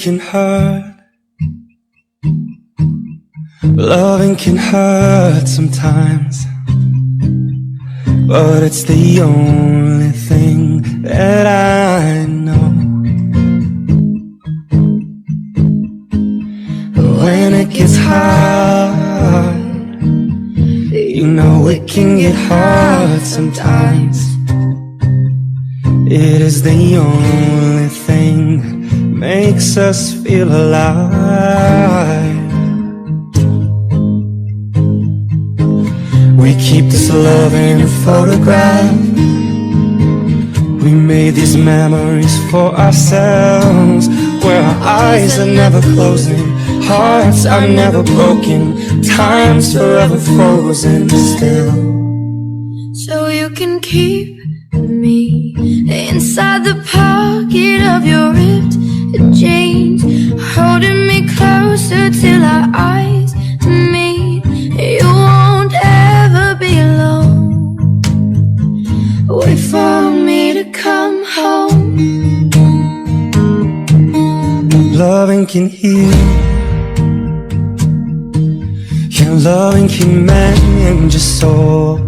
can hurt. Loving can hurt sometimes, but it's the only thing that I know. When it gets hard, you know it can get hard sometimes. It is the only thing that makes us feel alive. We keep this love in a photograph. We made these memories for ourselves, where our eyes are never closing, hearts are never broken, time's forever frozen still. So you can keep me inside the pocket of your ripped jeans, holding me closer till our eyes meet. You won't ever be alone. Wait for me to come home. Loving can heal, yeah, loving can mend your soul,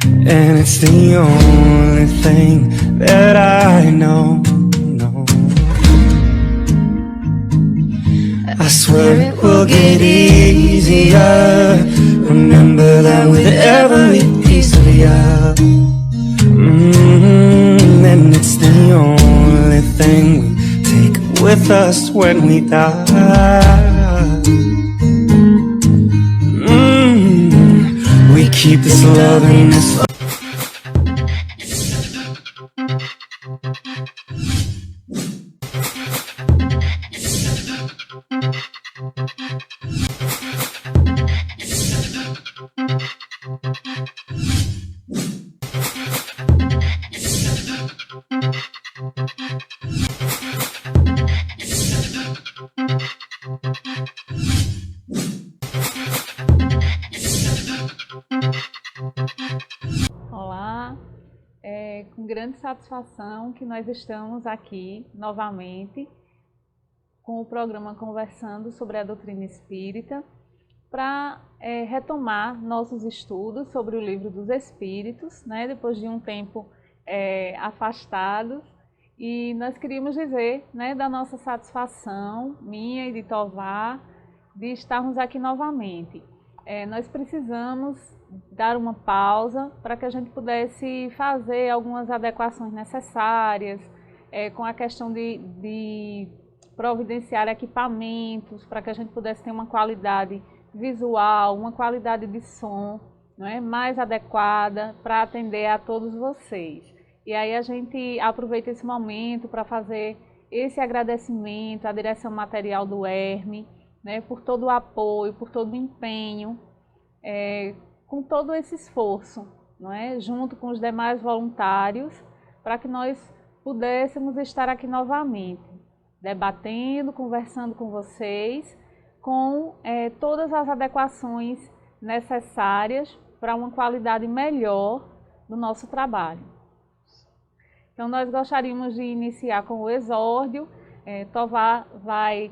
and it's the only thing that I know. I swear it will get easier. Remember that with every piece of you. And it's the only thing we take with us when we die. We keep this love in this love. Olá, é com grande satisfação que nós estamos aqui novamente com o programa Conversando sobre a Doutrina Espírita para retomar nossos estudos sobre o Livro dos Espíritos, né, depois de um tempo afastados. E nós queríamos dizer, né, da nossa satisfação, minha e de Tovar, de estarmos aqui novamente. Nós precisamos dar uma pausa para que a gente pudesse fazer algumas adequações necessárias, com a questão de providenciar equipamentos, para que a gente pudesse ter uma qualidade visual, uma qualidade de som, não é, mais adequada para atender a todos vocês. E aí a gente aproveita esse momento para fazer esse agradecimento à direção material do Herme, né, por todo o apoio, por todo o empenho, com todo esse esforço, não é, junto com os demais voluntários, para que nós pudéssemos estar aqui novamente, debatendo, conversando com vocês, com todas as adequações necessárias para uma qualidade melhor do nosso trabalho. Então, nós gostaríamos de iniciar com o exórdio. Tovar vai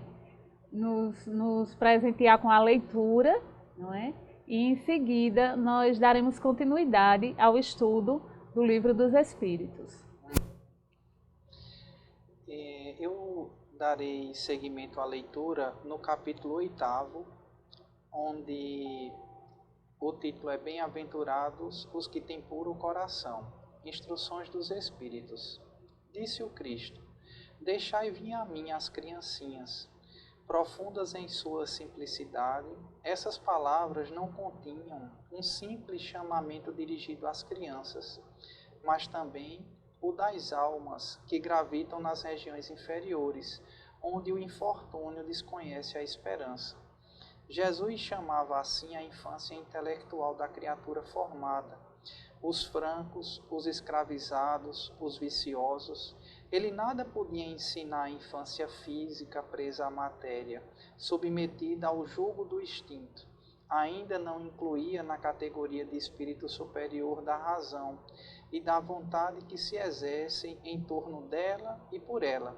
nos presentear com a leitura, não é? E em seguida nós daremos continuidade ao estudo do Livro dos Espíritos. Eu darei seguimento à leitura no capítulo 8º, onde o título é Bem-aventurados os que têm puro coração. Instruções dos Espíritos. Disse o Cristo: deixai vir a mim as criancinhas. Profundas em sua simplicidade, essas palavras não continham um simples chamamento dirigido às crianças, mas também o das almas que gravitam nas regiões inferiores, onde o infortúnio desconhece a esperança. Jesus chamava assim a infância intelectual da criatura formada, os francos, os escravizados, os viciosos. Ele nada podia ensinar à infância física presa à matéria, submetida ao jugo do instinto. Ainda não incluía na categoria de espírito superior da razão e da vontade que se exercem em torno dela e por ela.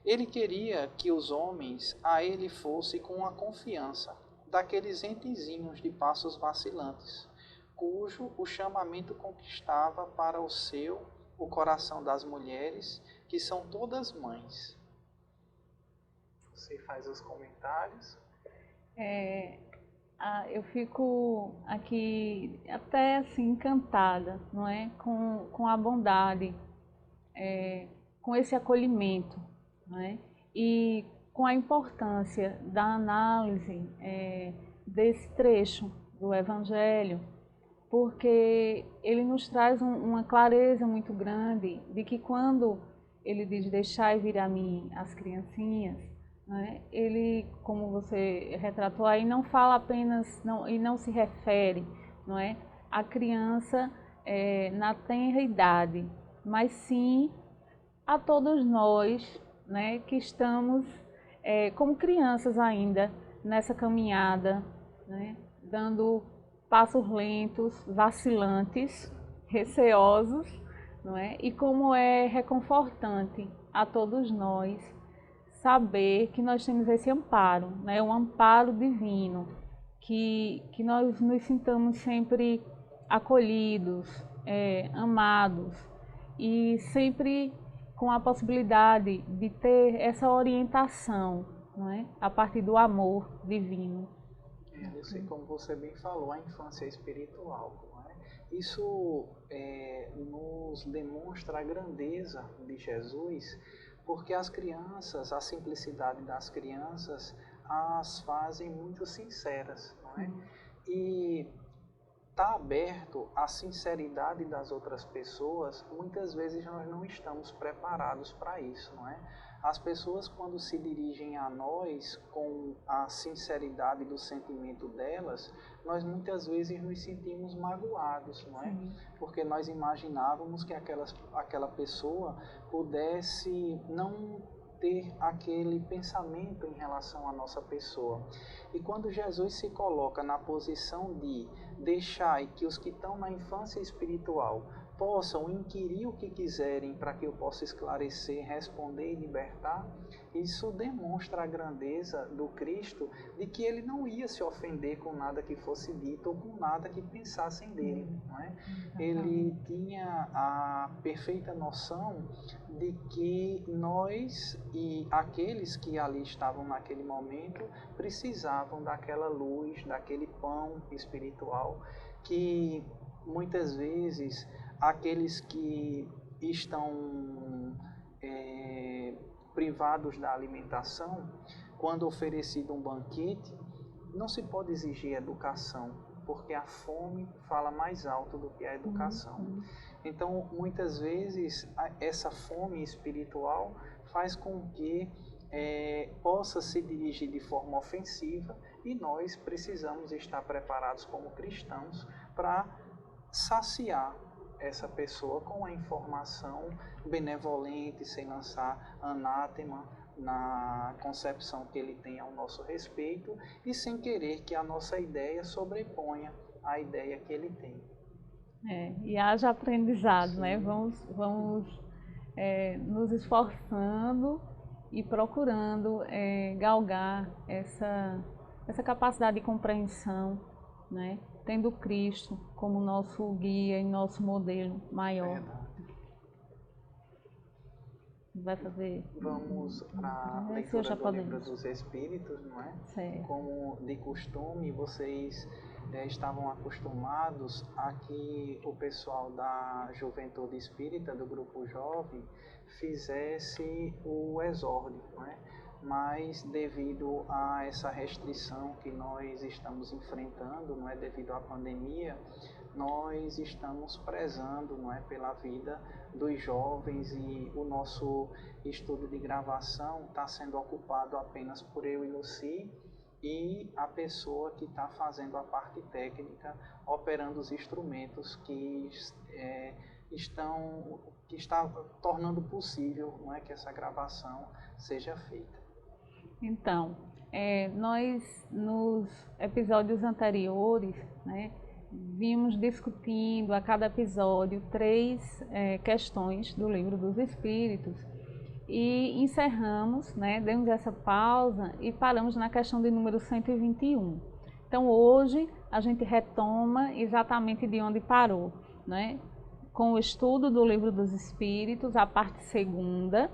Ele queria que os homens a ele fossem com a confiança daqueles entezinhos de passos vacilantes, cujo o chamamento conquistava para o coração das mulheres, que são todas mães. Você faz os comentários. Eu fico aqui até assim encantada, não é, com a bondade, com esse acolhimento, não é, e com a importância da análise desse trecho do Evangelho, porque ele nos traz uma clareza muito grande de que quando ele diz deixai vir a mim as criancinhas, né, ele, como você retratou aí, não fala apenas, e não se refere, não é, à criança na tenra idade, mas sim a todos nós, né, que estamos como crianças ainda nessa caminhada, né, dando passos lentos, vacilantes, receosos, não é? E como é reconfortante a todos nós saber que nós temos esse amparo, né? Um amparo divino, que nós nos sintamos sempre acolhidos, amados e sempre com a possibilidade de ter essa orientação, não é? A partir do amor divino. Como você bem falou, a infância espiritual, não é? Isso nos demonstra a grandeza de Jesus, porque as crianças, a simplicidade das crianças, as fazem muito sinceras, não é? E está aberto à sinceridade das outras pessoas, muitas vezes nós não estamos preparados para isso, não é? As pessoas, quando se dirigem a nós com a sinceridade do sentimento delas, nós muitas vezes nos sentimos magoados, não é? Porque nós imaginávamos que aquela pessoa pudesse não ter aquele pensamento em relação à nossa pessoa. E quando Jesus se coloca na posição de deixar que os que estão na infância espiritual possam inquirir o que quiserem para que eu possa esclarecer, responder e libertar, isso demonstra a grandeza do Cristo, de que ele não ia se ofender com nada que fosse dito ou com nada que pensassem dele, não é? Ele tinha a perfeita noção de que nós e aqueles que ali estavam naquele momento precisavam daquela luz, daquele pão espiritual, que muitas vezes aqueles que estão privados da alimentação, quando oferecido um banquete, não se pode exigir educação, porque a fome fala mais alto do que a educação. Então, muitas vezes, essa fome espiritual faz com que possa se dirigir de forma ofensiva, e nós precisamos estar preparados como cristãos para saciar essa pessoa com a informação benevolente, sem lançar anátema na concepção que ele tem ao nosso respeito e sem querer que a nossa ideia sobreponha a ideia que ele tem. E haja aprendizado, né? Vamos nos esforçando e procurando galgar essa capacidade de compreensão, né? Tendo Cristo como nosso guia e nosso modelo maior. Vai fazer... Vamos para a leitura do Livro dos Espíritos, não é? Certo. Como de costume, vocês estavam acostumados a que o pessoal da Juventude Espírita, do Grupo Jovem, fizesse o exórdio, não é? Mas devido a essa restrição que nós estamos enfrentando, não é, devido à pandemia, nós estamos prezando, não é, pela vida dos jovens, e o nosso estudo de gravação está sendo ocupado apenas por eu e Lucy e a pessoa que está fazendo a parte técnica, operando os instrumentos que está tornando possível, não é, que essa gravação seja feita. Então, nós nos episódios anteriores, né, vimos discutindo a cada episódio 3 questões do Livro dos Espíritos, e encerramos, né, demos essa pausa e paramos na questão de número 121. Então hoje a gente retoma exatamente de onde parou, né, com o estudo do Livro dos Espíritos, a parte segunda,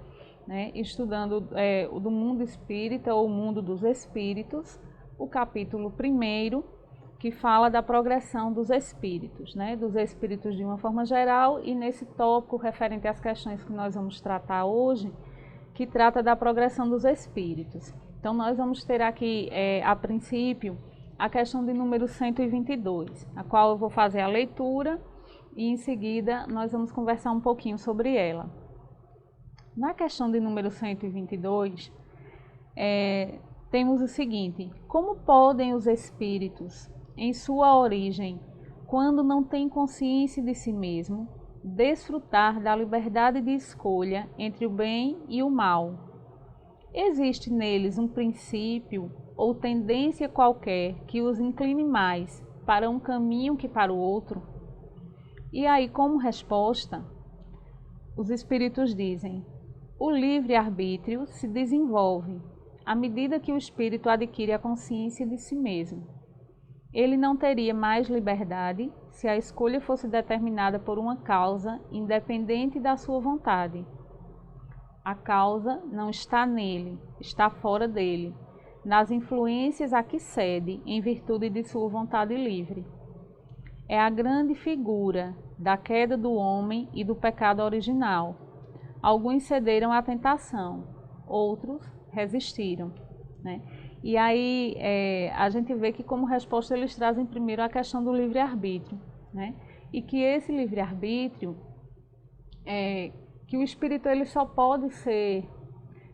né, estudando o do mundo espírita ou o mundo dos espíritos, o capítulo 1º, que fala da progressão dos espíritos, né, dos espíritos de uma forma geral, e nesse tópico referente às questões que nós vamos tratar hoje, que trata da progressão dos espíritos. Então nós vamos ter aqui, a princípio, a questão de número 122, a qual eu vou fazer a leitura e em seguida nós vamos conversar um pouquinho sobre ela. Na questão de número 122, temos o seguinte: como podem os espíritos, em sua origem, quando não têm consciência de si mesmo, desfrutar da liberdade de escolha entre o bem e o mal? Existe neles um princípio ou tendência qualquer que os incline mais para um caminho que para o outro? E aí, como resposta, os espíritos dizem: o livre-arbítrio se desenvolve à medida que o espírito adquire a consciência de si mesmo. Ele não teria mais liberdade se a escolha fosse determinada por uma causa independente da sua vontade. A causa não está nele, está fora dele, nas influências a que cede em virtude de sua vontade livre. É a grande figura da queda do homem e do pecado original. Alguns cederam à tentação, outros resistiram, né? E aí a gente vê que como resposta eles trazem primeiro a questão do livre-arbítrio, né? E que esse livre-arbítrio, que o espírito ele só pode ser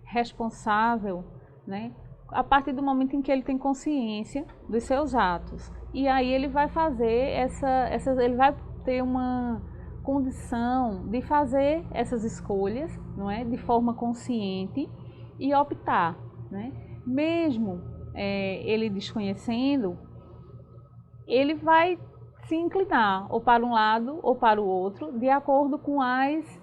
responsável, né, a partir do momento em que ele tem consciência dos seus atos. E aí ele vai fazer ele vai ter uma condição de fazer essas escolhas, não é, de forma consciente e optar, né? Mesmo ele desconhecendo, ele vai se inclinar ou para um lado ou para o outro, de acordo com as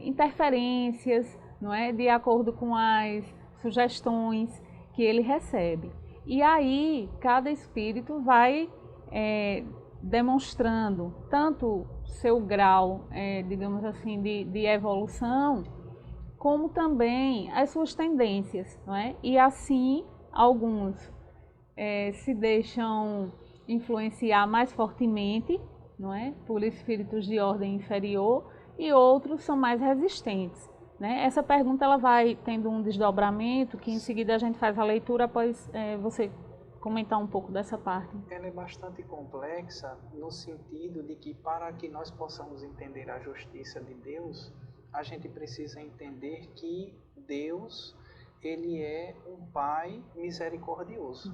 interferências, não é? De acordo com as sugestões que ele recebe. E aí cada espírito vai demonstrando tanto seu grau, digamos assim, de evolução, como também as suas tendências, não é? E assim, alguns se deixam influenciar mais fortemente, não é? Por espíritos de ordem inferior, e outros são mais resistentes, né? Essa pergunta ela vai tendo um desdobramento, que em seguida a gente faz a leitura após você comentar um pouco dessa parte. Ela é bastante complexa no sentido de que para que nós possamos entender a justiça de Deus, a gente precisa entender que Deus, ele é um Pai misericordioso.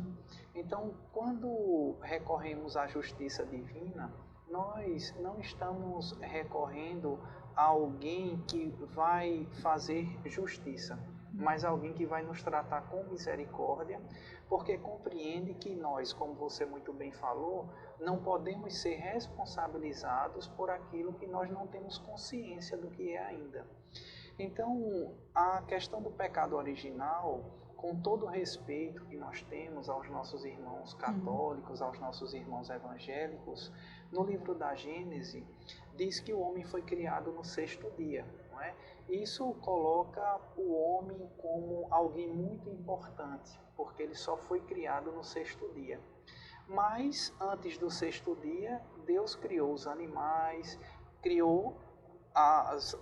Então, quando recorremos à justiça divina, nós não estamos recorrendo a alguém que vai fazer justiça, mas alguém que vai nos tratar com misericórdia, porque compreende que nós, como você muito bem falou, não podemos ser responsabilizados por aquilo que nós não temos consciência do que é ainda. Então, a questão do pecado original, com todo o respeito que nós temos aos nossos irmãos católicos, aos nossos irmãos evangélicos, no livro da Gênese, diz que o homem foi criado no 6º dia, não é? Isso coloca o homem como alguém muito importante, porque ele só foi criado no 6º dia. Mas, antes do 6º dia, Deus criou os animais, criou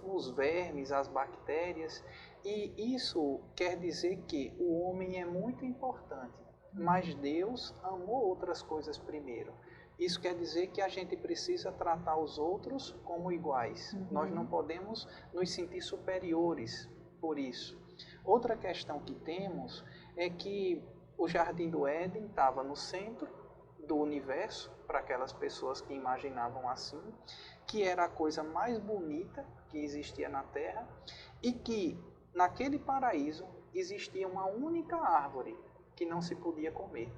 os vermes, as bactérias, e isso quer dizer que o homem é muito importante, mas Deus amou outras coisas primeiro. Isso quer dizer que a gente precisa tratar os outros como iguais. Nós não podemos nos sentir superiores por isso. Outra questão que temos é que o Jardim do Éden estava no centro do universo, para aquelas pessoas que imaginavam assim, que era a coisa mais bonita que existia na Terra, e que naquele paraíso existia uma única árvore que não se podia comer.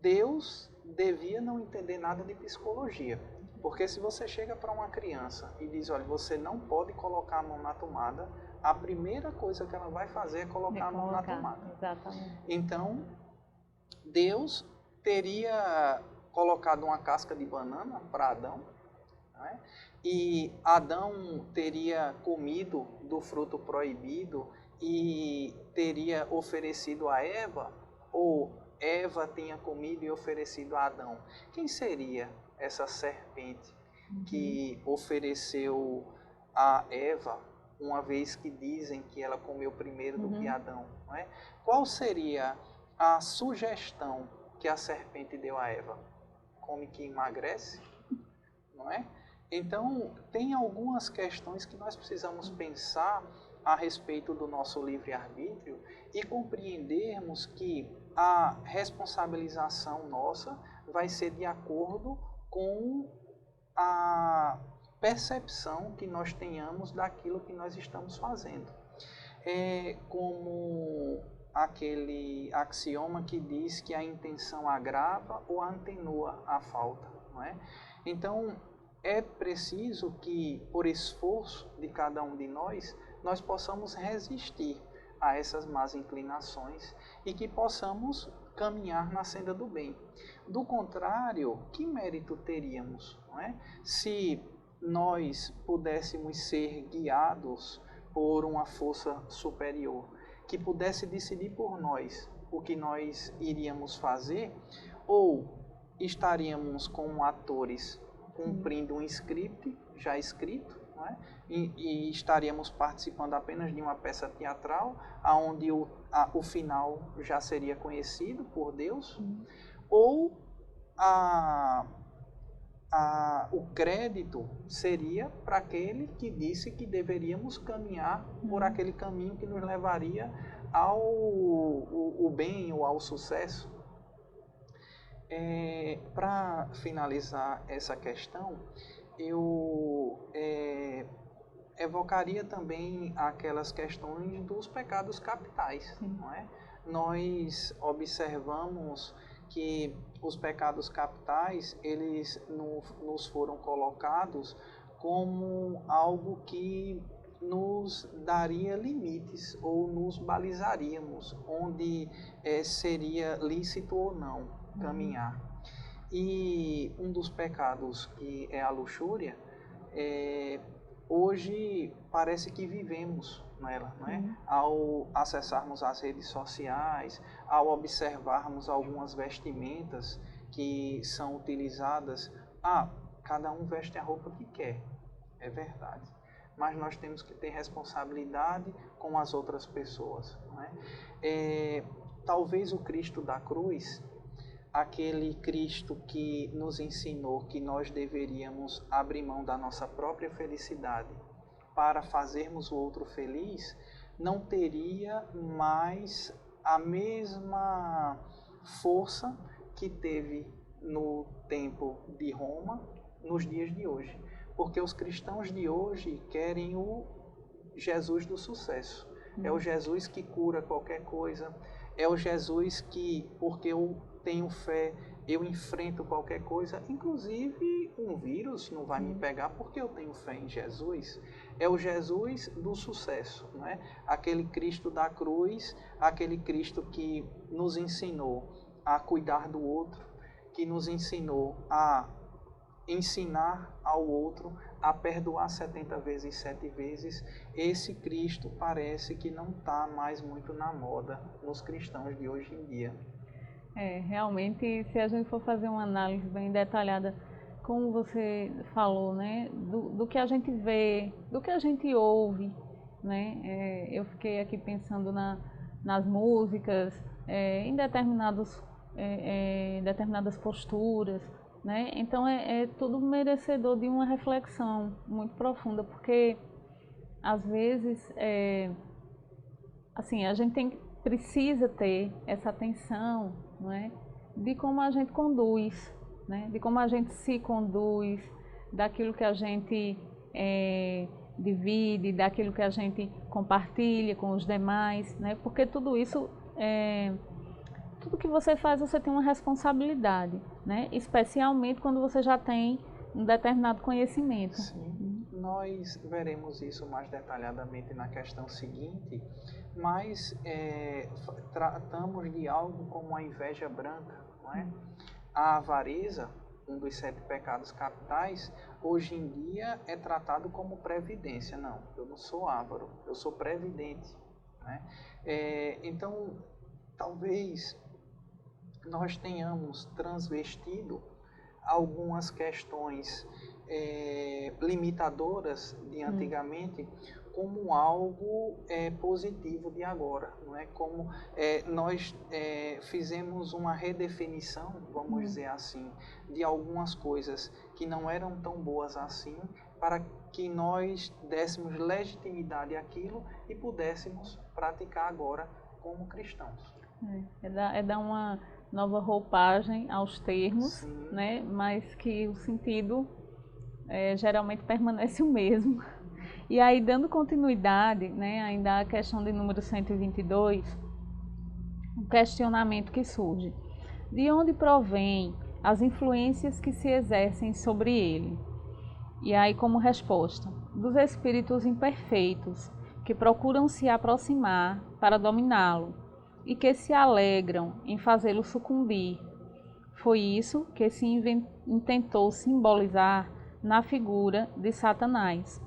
Deus devia não entender nada de psicologia. Porque se você chega para uma criança e diz, olha, você não pode colocar a mão na tomada, a primeira coisa que ela vai fazer é colocar a mão na tomada. Exatamente. Então, Deus teria colocado uma casca de banana para Adão, né? E Adão teria comido do fruto proibido e teria oferecido a Eva, ou Eva tinha comido e oferecido a Adão. Quem seria essa serpente que ofereceu a Eva, uma vez que dizem que ela comeu primeiro do que Adão? Não é? Qual seria a sugestão que a serpente deu a Eva? Come que emagrece, não é? Então, tem algumas questões que nós precisamos pensar a respeito do nosso livre-arbítrio e compreendermos que a responsabilização nossa vai ser de acordo com a percepção que nós tenhamos daquilo que nós estamos fazendo. É como aquele axioma que diz que a intenção agrava ou atenua a falta, não é? Então, é preciso que, por esforço de cada um de nós possamos resistir a essas más inclinações e que possamos caminhar na senda do bem. Do contrário, que mérito teríamos, não é? Se nós pudéssemos ser guiados por uma força superior, que pudesse decidir por nós o que nós iríamos fazer, ou estaríamos como atores cumprindo um script já escrito, não é? E estaríamos participando apenas de uma peça teatral, onde o final já seria conhecido por Deus, ou o crédito seria para aquele que disse que deveríamos caminhar por aquele caminho que nos levaria ao bem ou ao sucesso. Para finalizar essa questão, eu evocaria também aquelas questões dos pecados capitais, não é? Nós observamos que os pecados capitais, eles nos foram colocados como algo que nos daria limites ou nos balizaríamos, onde seria lícito ou não caminhar. E um dos pecados, que é a luxúria, hoje parece que vivemos nela, não é? Ao acessarmos as redes sociais, ao observarmos algumas vestimentas que são utilizadas, cada um veste a roupa que quer, é verdade. Mas nós temos que ter responsabilidade com as outras pessoas, não é? Talvez o Cristo da cruz, aquele Cristo que nos ensinou que nós deveríamos abrir mão da nossa própria felicidade para fazermos o outro feliz, não teria mais a mesma força que teve no tempo de Roma, nos dias de hoje. Porque os cristãos de hoje querem o Jesus do sucesso. É o Jesus que cura qualquer coisa, é o Jesus que, porque eu tenho fé, eu enfrento qualquer coisa, inclusive um vírus não vai me pegar porque eu tenho fé em Jesus. É o Jesus do sucesso, não é? Aquele Cristo da cruz, aquele Cristo que nos ensinou a cuidar do outro, que nos ensinou a ensinar ao outro a perdoar 70 vezes 7 vezes. Esse Cristo parece que não está mais muito na moda nos cristãos de hoje em dia. Realmente, se a gente for fazer uma análise bem detalhada, como você falou, né, do que a gente vê, do que a gente ouve, né, eu fiquei aqui pensando nas músicas, em determinadas posturas, né, então é tudo merecedor de uma reflexão muito profunda, porque às vezes, assim, a gente precisa ter essa atenção, não é, de como a gente conduz, né, de como a gente se conduz, daquilo que a gente divide, daquilo que a gente compartilha com os demais, né, porque tudo isso tudo que você faz, você tem uma responsabilidade, né? Especialmente quando você já tem um determinado conhecimento. Sim, nós veremos isso mais detalhadamente na questão seguinte, mas tratamos de algo como a inveja branca, não é? A avareza, um dos 7 pecados capitais, hoje em dia é tratado como previdência. Não, eu não sou avaro, eu sou previdente, né? Então, talvez nós tenhamos transvestido algumas questões limitadoras de antigamente como algo positivo de agora, não é? Como nós fizemos uma redefinição, vamos dizer assim, de algumas coisas que não eram tão boas assim, para que nós dessemos legitimidade àquilo e pudéssemos praticar agora como cristãos. É dar uma nova roupagem aos termos, Sim. né? Mas que o sentido geralmente permanece o mesmo. E aí, dando continuidade, né, ainda a questão de número 122, um questionamento que surge. De onde provém as influências que se exercem sobre ele? E aí, como resposta, dos espíritos imperfeitos, que procuram se aproximar para dominá-lo, e que se alegram em fazê-lo sucumbir. Foi isso que se intentou simbolizar na figura de Satanás.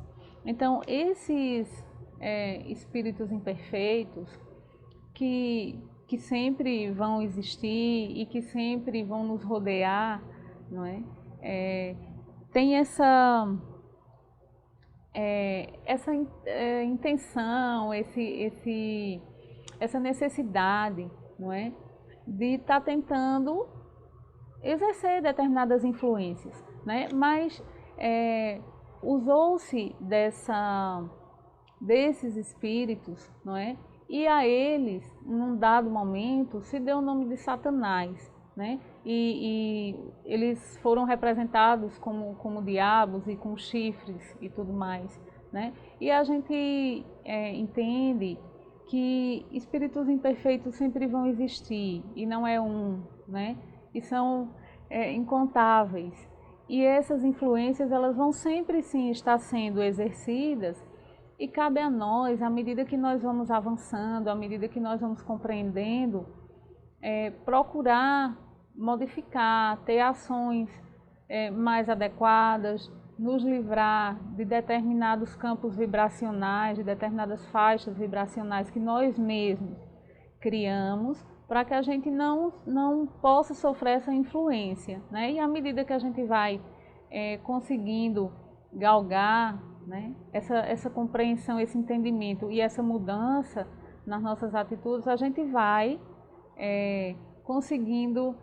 Então, esses espíritos imperfeitos que sempre vão existir e que sempre vão nos rodear, não é? Tem essa intenção, essa necessidade, não é, de estar tentando exercer determinadas influências, né? Mas usou-se desses espíritos, não é? E a eles, num dado momento, se deu o nome de Satanás, né? E eles foram representados como diabos e com chifres e tudo mais, né? E a gente entende que espíritos imperfeitos sempre vão existir, e não é um, né? E são incontáveis. E essas influências, elas vão sempre sim estar sendo exercidas, e cabe a nós, à medida que nós vamos avançando, à medida que nós vamos compreendendo, procurar modificar, ter ações mais adequadas, nos livrar de determinados campos vibracionais, de determinadas faixas vibracionais que nós mesmos criamos, para que a gente não possa sofrer essa influência, né? E à medida que a gente vai conseguindo galgar, né, essa compreensão, esse entendimento e essa mudança nas nossas atitudes, a gente vai conseguindo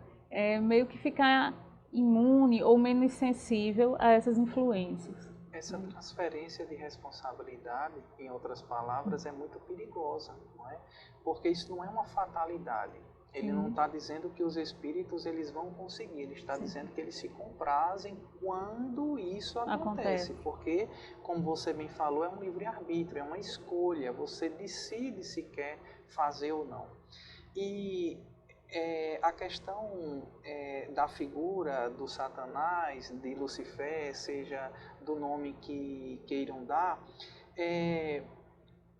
meio que ficar imune ou menos sensível a essas influências. Essa transferência de responsabilidade, em outras palavras, é muito perigosa, não é? Porque isso não é uma fatalidade. Ele não está dizendo que os espíritos eles vão conseguir, ele está dizendo que eles se comprazem quando isso acontece. Porque, como você bem falou, é um livre-arbítrio, é uma escolha, você decide se quer fazer ou não. E a questão da figura do Satanás, de Lucifer, seja do nome que queiram dar, é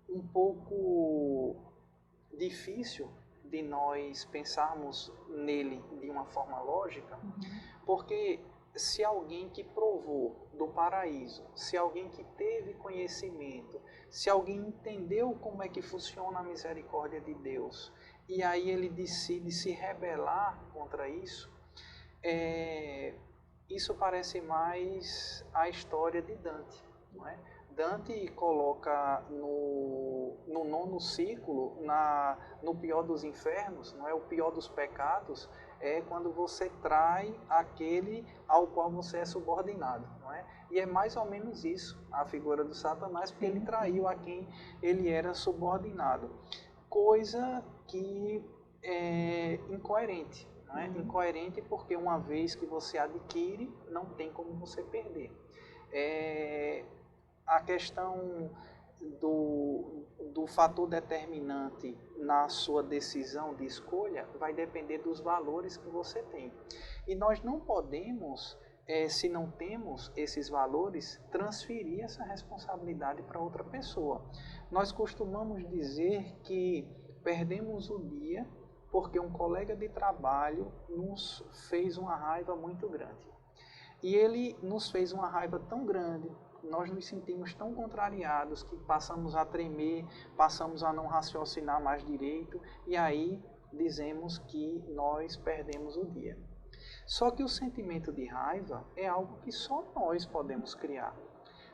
um pouco difícil de nós pensarmos nele de uma forma lógica, porque se alguém que provou do paraíso, se alguém que teve conhecimento, se alguém entendeu como é que funciona a misericórdia de Deus, e aí ele decide se rebelar contra isso, isso parece mais a história de Dante, não é? Dante coloca no 9º círculo, no pior dos infernos, não é? O pior dos pecados é quando você trai aquele ao qual você é subordinado, não é? E é mais ou menos isso, a figura do Satanás, porque ele traiu a quem ele era subordinado. Coisa que é incoerente, não é? Incoerente porque uma vez que você adquire, não tem como você perder. A questão do fator determinante na sua decisão de escolha vai depender dos valores que você tem. E nós não podemos, se não temos esses valores, transferir essa responsabilidade para outra pessoa. Nós costumamos dizer que perdemos o dia porque um colega de trabalho nos fez uma raiva muito grande. E ele nos fez uma raiva tão grande, nós nos sentimos tão contrariados que passamos a tremer, passamos a não raciocinar mais direito e aí dizemos que nós perdemos o dia. Só que o sentimento de raiva é algo que só nós podemos criar.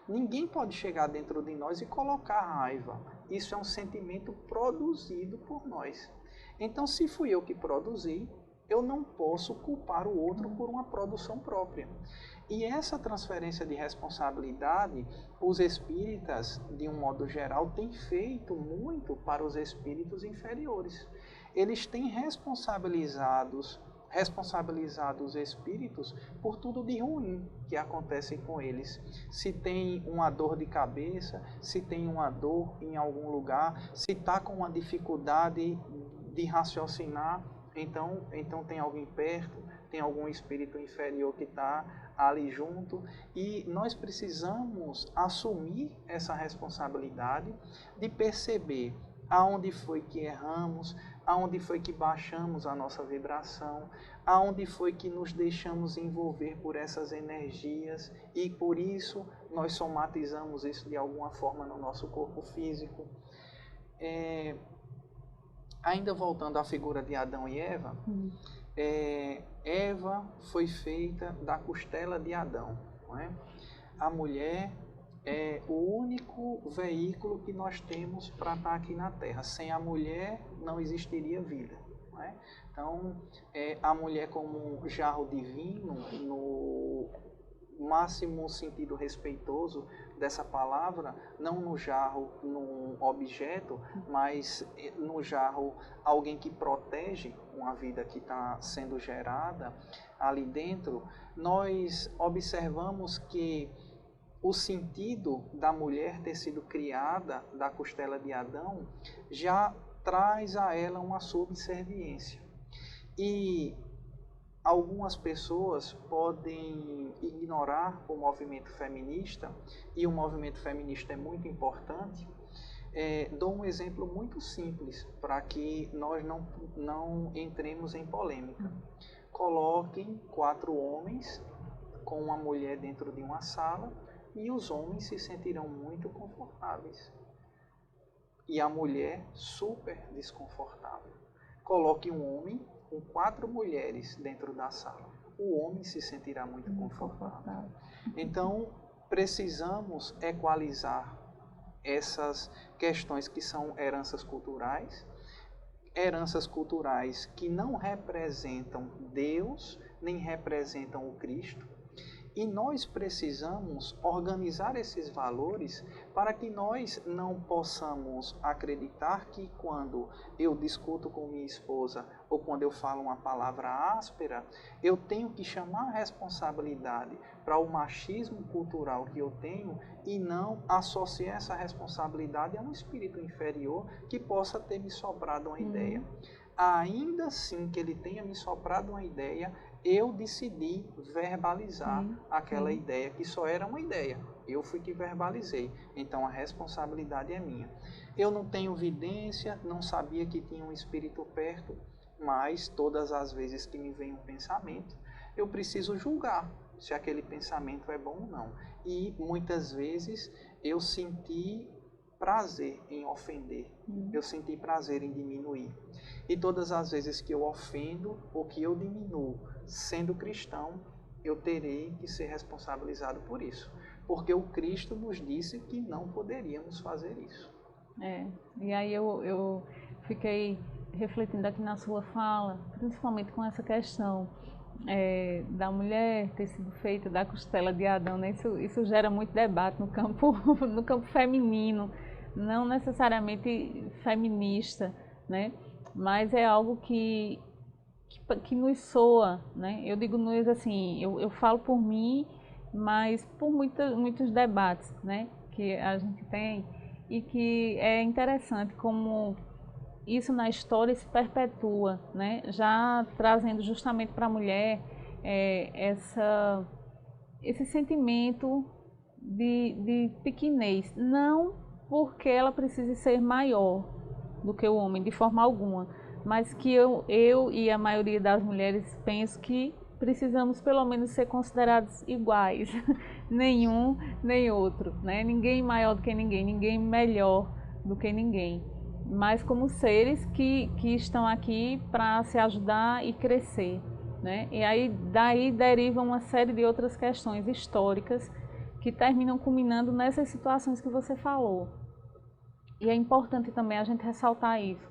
Ninguém pode chegar dentro de nós e colocar raiva. Isso é um sentimento produzido por nós. Então, se fui eu que produzi, eu não posso culpar o outro por uma produção própria. E essa transferência de responsabilidade, os espíritas, de um modo geral, têm feito muito para os espíritos inferiores. Eles têm responsabilizado os espíritos por tudo de ruim que acontece com eles. Se tem uma dor de cabeça, se tem uma dor em algum lugar, se está com uma dificuldade de raciocinar, então tem alguém perto, tem algum espírito inferior que está ali junto, e nós precisamos assumir essa responsabilidade de perceber aonde foi que erramos, aonde foi que baixamos a nossa vibração, aonde foi que nos deixamos envolver por essas energias e por isso nós somatizamos isso de alguma forma no nosso corpo físico. Ainda voltando à figura de Adão e Eva, Eva foi feita da costela de Adão, não é? A mulher é o único veículo que nós temos para estar aqui na Terra. Sem a mulher não existiria vida, não é? Então, a mulher como um jarro divino, no máximo sentido respeitoso dessa palavra, não no jarro, num objeto, mas no jarro alguém que protege uma vida que está sendo gerada ali dentro. Nós observamos que o sentido da mulher ter sido criada da costela de Adão já traz a ela uma subserviência. E algumas pessoas podem ignorar o movimento feminista, e o movimento feminista é muito importante. Dou um exemplo muito simples para que nós não entremos em polêmica. Coloquem 4 homens com uma mulher dentro de uma sala e os homens se sentirão muito confortáveis. E a mulher super desconfortável. Coloque um homem com 4 mulheres dentro da sala. O homem se sentirá muito confortável. Então, precisamos equalizar essas questões que são heranças culturais que não representam Deus, nem representam o Cristo. E nós precisamos organizar esses valores para que nós não possamos acreditar que quando eu discuto com minha esposa ou quando eu falo uma palavra áspera, eu tenho que chamar a responsabilidade para o machismo cultural que eu tenho e não associar essa responsabilidade a um espírito inferior que possa ter me soprado uma ideia. Ainda assim que ele tenha me soprado uma ideia, eu decidi verbalizar aquela ideia, que só era uma ideia. Eu fui que verbalizei, então a responsabilidade é minha. Eu não tenho evidência, não sabia que tinha um espírito perto, mas todas as vezes que me vem um pensamento, eu preciso julgar se aquele pensamento é bom ou não. E muitas vezes eu senti prazer em ofender, eu senti prazer em diminuir. E todas as vezes que eu ofendo ou que eu diminuo, sendo cristão, eu terei que ser responsabilizado por isso. Porque o Cristo nos disse que não poderíamos fazer isso. E aí eu fiquei refletindo aqui na sua fala, principalmente com essa questão da mulher ter sido feita da costela de Adão, né? Isso gera muito debate no campo feminino, não necessariamente feminista, né? Mas é algo que nos soa, né? Eu digo nós assim, eu falo por mim, mas por muitos debates, né, que a gente tem, e que é interessante como isso na história se perpetua, né? Já trazendo justamente para a mulher esse sentimento de pequenez, não porque ela precise ser maior do que o homem, de forma alguma, mas que eu e a maioria das mulheres penso que precisamos pelo menos ser considerados iguais, nenhum nem outro, né? Ninguém maior do que ninguém, ninguém melhor do que ninguém, mas como seres que estão aqui para se ajudar e crescer, né? E aí daí deriva uma série de outras questões históricas que terminam culminando nessas situações que você falou. E é importante também a gente ressaltar isso,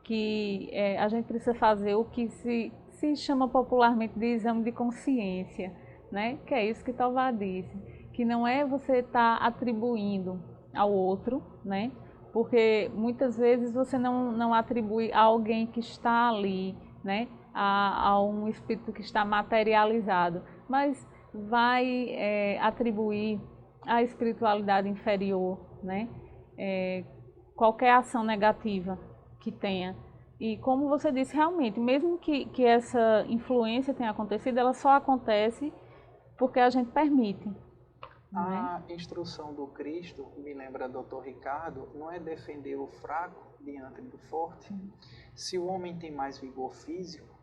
que a gente precisa fazer o que se chama popularmente de exame de consciência, né? Que é isso que Tovar disse, que não é você estar atribuindo ao outro, né? Porque muitas vezes você não atribui a alguém que está ali, né? A um espírito que está materializado, mas vai atribuir à espiritualidade inferior, né? Qualquer ação negativa que tenha. E como você disse, realmente, mesmo que essa influência tenha acontecido, ela só acontece porque a gente permite. A instrução do Cristo, me lembra Dr. Ricardo, não é defender o fraco diante do forte. Se o homem tem mais vigor físico,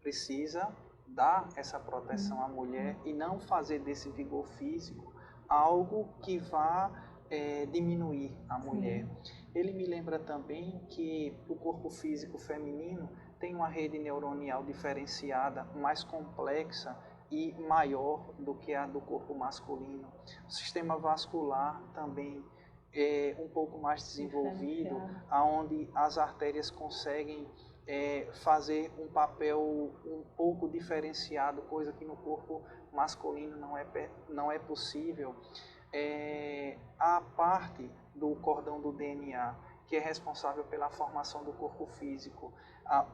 precisa dar essa proteção à mulher e não fazer desse vigor físico algo que vá diminuir a mulher. Ele me lembra também que o corpo físico feminino tem uma rede neuronial diferenciada, mais complexa e maior do que a do corpo masculino. O sistema vascular também é um pouco mais desenvolvido, onde as artérias conseguem fazer um papel um pouco diferenciado, coisa que no corpo masculino não é possível. A parte do cordão do DNA, que é responsável pela formação do corpo físico,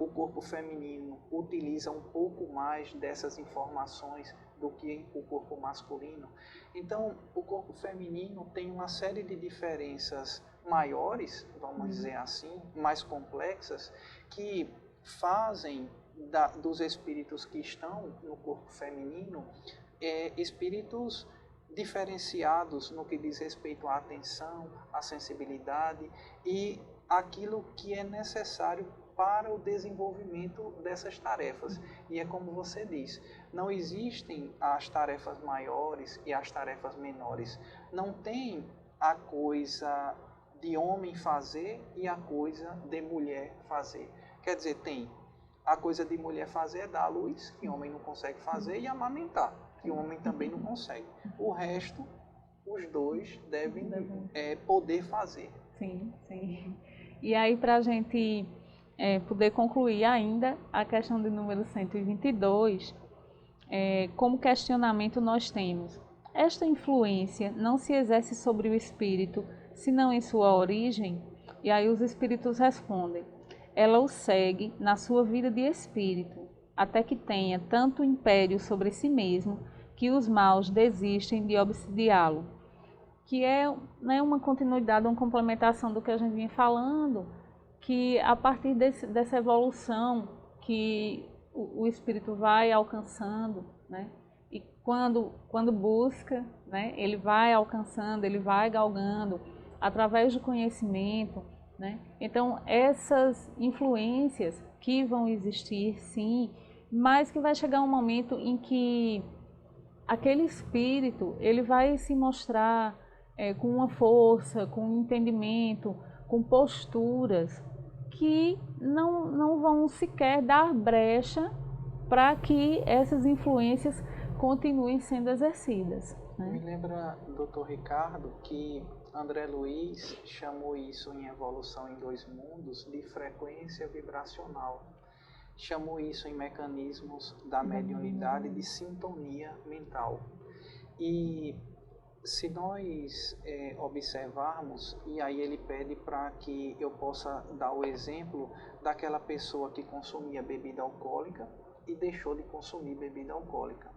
o corpo feminino utiliza um pouco mais dessas informações do que o corpo masculino. Então, o corpo feminino tem uma série de diferenças maiores, vamos dizer assim, mais complexas, que fazem dos espíritos que estão no corpo feminino espíritos diferenciados no que diz respeito à atenção, à sensibilidade e aquilo que é necessário para o desenvolvimento dessas tarefas. E é como você diz, não existem as tarefas maiores e as tarefas menores. Não tem a coisa de homem fazer e a coisa de mulher fazer. Quer dizer, tem a coisa de mulher fazer é dar à luz, que homem não consegue fazer, e amamentar, que o homem também não consegue. O resto, os dois devem poder fazer. Sim, sim. E aí, para a gente poder concluir ainda a questão do número 122, como questionamento nós temos: esta influência não se exerce sobre o espírito, senão em sua origem? E aí os espíritos respondem: ela o segue na sua vida de espírito, até que tenha tanto império sobre si mesmo que os maus desistem de obsidiá-lo. Que é, né, uma continuidade, uma complementação do que a gente vinha falando, que a partir dessa evolução que o espírito vai alcançando, né, e quando busca, né, ele vai alcançando, ele vai galgando através do conhecimento, né. Então essas influências que vão existir, sim, mas que vai chegar um momento em que aquele espírito ele vai se mostrar com uma força, com um entendimento, com posturas que não vão sequer dar brecha para que essas influências continuem sendo exercidas, né? Me lembra, Dr. Ricardo, que André Luiz chamou isso em Evolução em Dois Mundos de frequência vibracional. Chamou isso em mecanismos da mediunidade de sintonia mental. E se nós observarmos, e aí ele pede para que eu possa dar o exemplo daquela pessoa que consumia bebida alcoólica e deixou de consumir bebida alcoólica.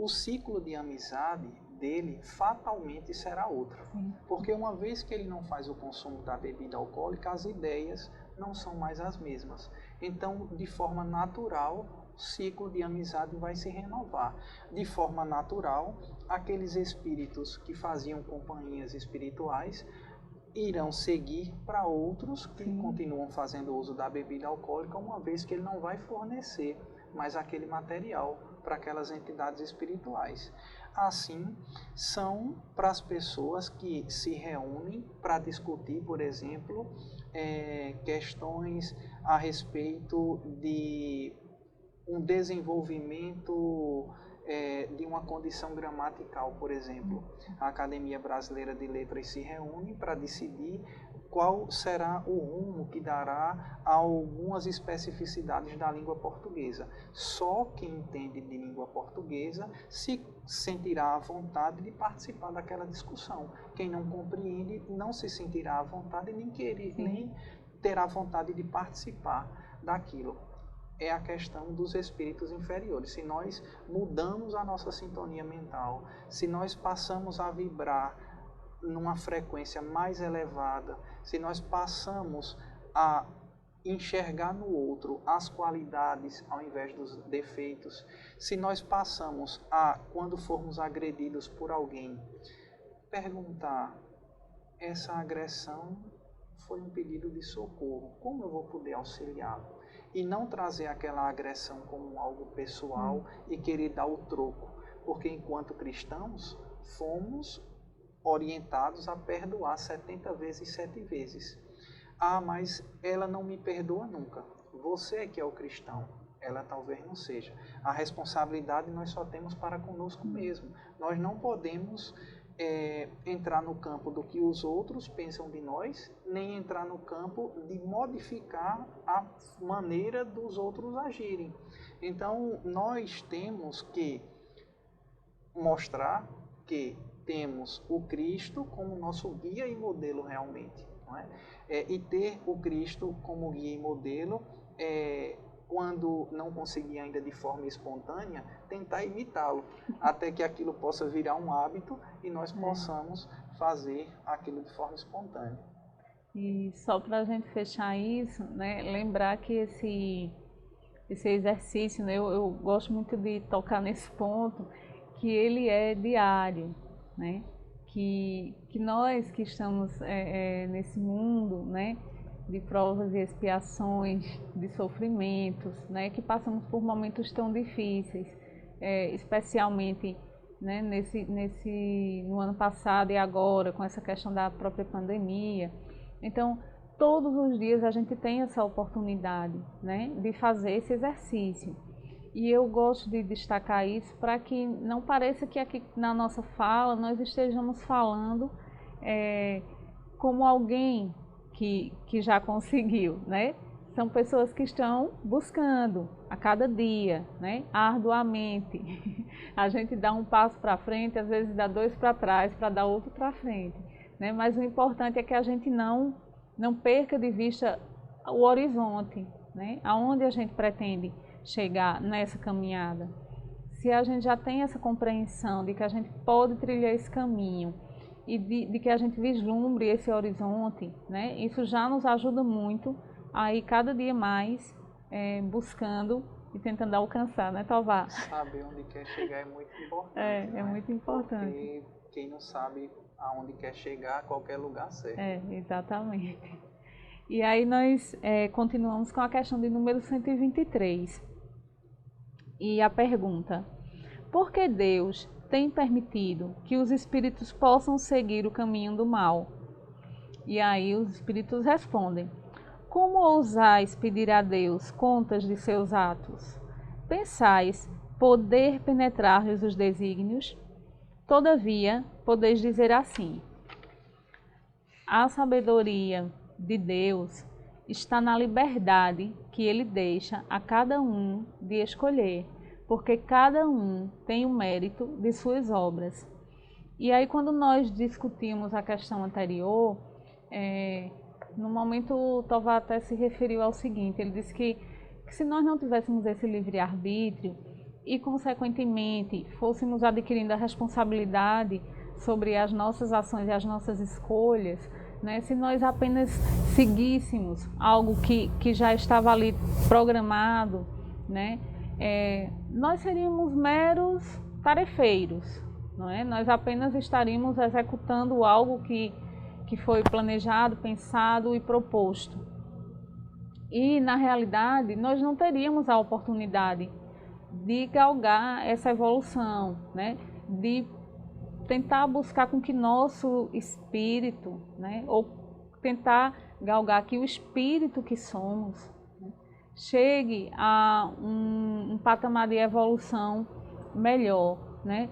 o ciclo de amizade dele fatalmente será outro. Sim. Porque uma vez que ele não faz o consumo da bebida alcoólica, as ideias não são mais as mesmas. Então, de forma natural, o ciclo de amizade vai se renovar. De forma natural, aqueles espíritos que faziam companhias espirituais irão seguir para outros que continuam fazendo uso da bebida alcoólica, uma vez que ele não vai fornecer mais aquele material para aquelas entidades espirituais. Assim, são para as pessoas que se reúnem para discutir, por exemplo, questões a respeito de um desenvolvimento de uma condição gramatical, por exemplo. A Academia Brasileira de Letras se reúne para decidir qual será o rumo que dará a algumas especificidades da língua portuguesa. Só quem entende de língua portuguesa se sentirá à vontade de participar daquela discussão. Quem não compreende não se sentirá à vontade nem terá vontade de participar daquilo. É a questão dos espíritos inferiores. Se nós mudamos a nossa sintonia mental, se nós passamos a vibrar numa frequência mais elevada, se nós passamos a enxergar no outro as qualidades ao invés dos defeitos, se nós passamos a, quando formos agredidos por alguém, perguntar: essa agressão foi um pedido de socorro, como eu vou poder auxiliá-lo? E não trazer aquela agressão como algo pessoal e querer dar o troco, porque enquanto cristãos fomos orientados a perdoar 70 vezes 7 vezes. Ah, mas ela não me perdoa nunca. Você é que é o cristão, ela talvez não seja. A responsabilidade nós só temos para conosco mesmo. Nós não podemos entrar no campo do que os outros pensam de nós, nem entrar no campo de modificar a maneira dos outros agirem. Então, nós temos que mostrar que temos o Cristo como nosso guia e modelo realmente. Não é? E ter o Cristo como guia e modelo, quando não conseguir ainda de forma espontânea, tentar imitá-lo, até que aquilo possa virar um hábito e nós possamos fazer aquilo de forma espontânea. E só para a gente fechar isso, né, lembrar que esse exercício, né, eu gosto muito de tocar nesse ponto, que ele é diário, né? Que nós que estamos nesse mundo, né, de provas e expiações, de sofrimentos, né, que passamos por momentos tão difíceis, especialmente, né, no ano passado e agora, com essa questão da própria pandemia. Então, todos os dias a gente tem essa oportunidade, né, de fazer esse exercício. E eu gosto de destacar isso para que não pareça que aqui na nossa fala nós estejamos falando como alguém que já conseguiu, né? São pessoas que estão buscando a cada dia, né? Arduamente. A gente dá um passo para frente, às vezes dá 2 para trás para dar outro para frente, né? Mas o importante é que a gente não perca de vista o horizonte, né? Aonde a gente pretende chegar nessa caminhada. Se a gente já tem essa compreensão de que a gente pode trilhar esse caminho e de que a gente vislumbre esse horizonte, né? Isso já nos ajuda muito a ir cada dia mais buscando e tentando alcançar, né, Tovar? Saber onde quer chegar é muito importante. É muito importante. Porque quem não sabe aonde quer chegar, qualquer lugar serve. Exatamente. E aí nós continuamos com a questão de número 123. E a pergunta: por que Deus tem permitido que os espíritos possam seguir o caminho do mal? E aí os espíritos respondem: como ousais pedir a Deus contas de seus atos? Pensais poder penetrar-lhes os desígnios? Todavia, podeis dizer assim: a sabedoria de Deus está na liberdade que Ele deixa a cada um de escolher, porque cada um tem o mérito de suas obras. E aí, quando nós discutimos a questão anterior, no momento o Tovar até se referiu ao seguinte: ele disse que se nós não tivéssemos esse livre-arbítrio, e, consequentemente, fôssemos adquirindo a responsabilidade sobre as nossas ações e as nossas escolhas, né? Se nós apenas seguíssemos algo que já estava ali programado, né? Nós seríamos meros tarefeiros, não é? Nós apenas estaríamos executando algo que foi planejado, pensado e proposto. E, na realidade, nós não teríamos a oportunidade de galgar essa evolução, né? De tentar buscar com que nosso espírito, né? Ou tentar galgar que o espírito que somos, né? Chegue a um patamar de evolução melhor, né?